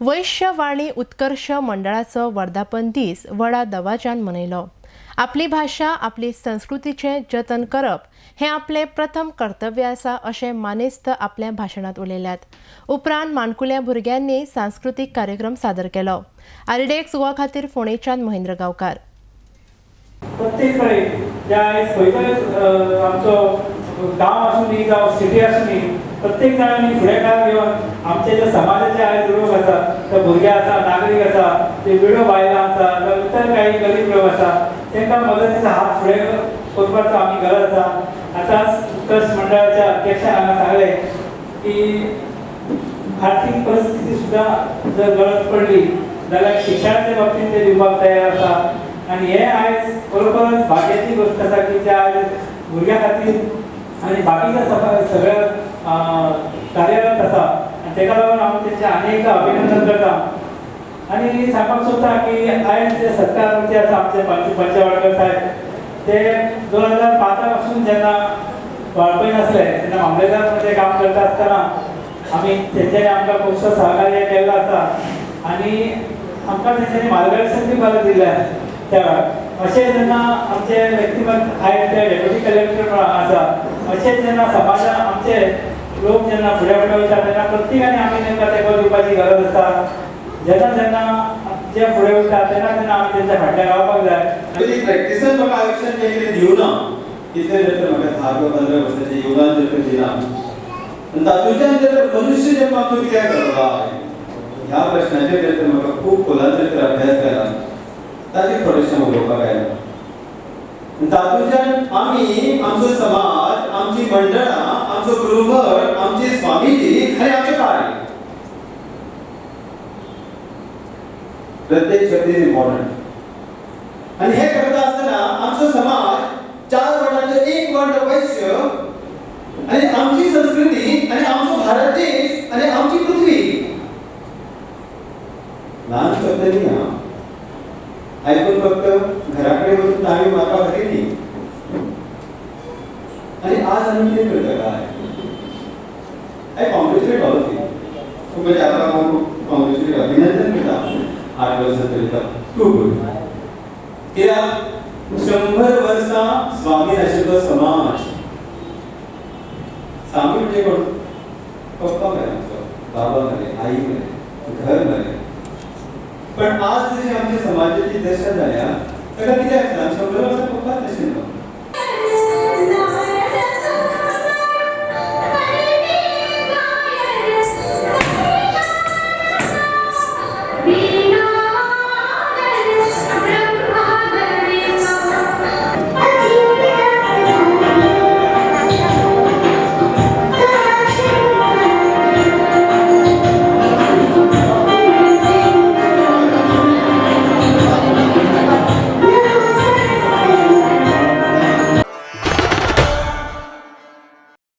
वैश्यवाणी उत्कर्ष मंडळाचो वर्धापन दीस व्हडा दबाज्यान मनयलो। आपली भाषा आपली संस्कृतीचे जतन करप हे आपले प्रथम कर्तव्य आसा अशें मानेस्त आपल्या भाशणात उलयल्यात। उपरांत माणकुल्या भुरग्यांनी सांस्कृतिक कार्यक्रम सादर केलो। आरडेक्स गोवा खातीर फोंडेच्यान महेंद्र गांवकार। प्रत्येक कडेन ज्या खंयचोय आमचो गांव आसूं दी जावं सिटी आसूं दी प्रत्येक जाणांनी फुडेकार घेवन आमचे जे समाजाचे आयज लोक आसा ते भुरगे आसा नागरीक आसा ते विडो बायलां आसा जावं इतर काही गरीब लोक आसा तांकां मदतीचो हात फुडें करपाचो आमी गरज आसा। आतांच उत्कर्ष मंडळाच्या अध्यक्षान हांगा सांगलें की आर्थीक परिस्थिती सुद्दां जर गरज पडली जाल्यार शिक्षणाच्या बाबतींत ते दिवपाक तयार आसा आणि हे आयज खरोखरच भाग्याची गोष्ट आसा की ते आयज भुरग्यां खातीर आनी बाकीच्या सगळ्या कार्यरत आसा आनी ताका लागून हांव तेंचें अनेक अभिनंदन करता। आनी सांगपाक सोदता की आयज जे सत्कार मंत्री आसा आमचे पंचवाडकर साहेब ते 2005 पासून जेन्ना वाळपय नासले तेन्ना मामलेदार मध्ये काम करता आसतना आमी तेंच्यांनी आमकां खुबसो सहकार्य केल्लो आसा आनी आमकां तेंच्यांनी मार्गदर्शन दिवपाक दिल्लें त्या वेळार। अशें जेन्ना आमचे व्यक्तिगत आयज ते डेप्युटी कलेक्टर आसा अशें जेन्ना समाजान आमचे लोक जेन्ना फुडें वयता तेन्ना प्रत्येकाने आमी तांकां तेंको दिवपाची गरज आसा। जेन्ना जेन्ना जे फुडें वयता तेन्ना तेन्ना आमी तेंच्या फाटल्यान रावपाक जाय। प्रॅक्टिसान म्हाका आयुश्यांत जें कितें दिवना तितलें जर तर म्हाका 10 वा 15 वर्सांचें योगान जर तर दिना आनी तातूंतल्यान जर तर मनुश्य जन्म आमचो कित्याक घडला ह्या प्रश्नाचेर जर तर म्हाका खूब खोलान जर तर अभ्यास केला ताचेर थोडेशें उलोवपाक आयलां। तातूंतल्यान आमी आमचो समाज आमची मंडळां आमचो गुरुभट आमचे स्वामीजी आनी आमचें कार्य प्रत्येक शब्द इज इम्पॉर्टंट आनी हे करता आसतना आमचो समाज 4 वर्णांचो एक वर्ण वैश्य आनी आमची संस्कृती आनी आमचो भारत देश आनी आमची पृथ्वी ल्हान शब्द न्ही आयकून फक्त घराकडे वचून आमी मारपा खातीर न्ही आनी आज आमी कितें करता काय I congratulate all of you खूब म्हणजे आतां हांव कॉंग्रेच्युलेट अभिनंदन करता 8 वर्सां करता खूब गुड कित्याक 100 वर्सां स्वामी आशिल्लो समाज स्वामी म्हणजे कोण पप्पा मरे आमचो बाबा मरे आई मरे घर मरे पण आज जशी आमच्या समाजाची दशा जाल्या ताका कित्याक 100 वर्सां पप्पाच नाशिल्लो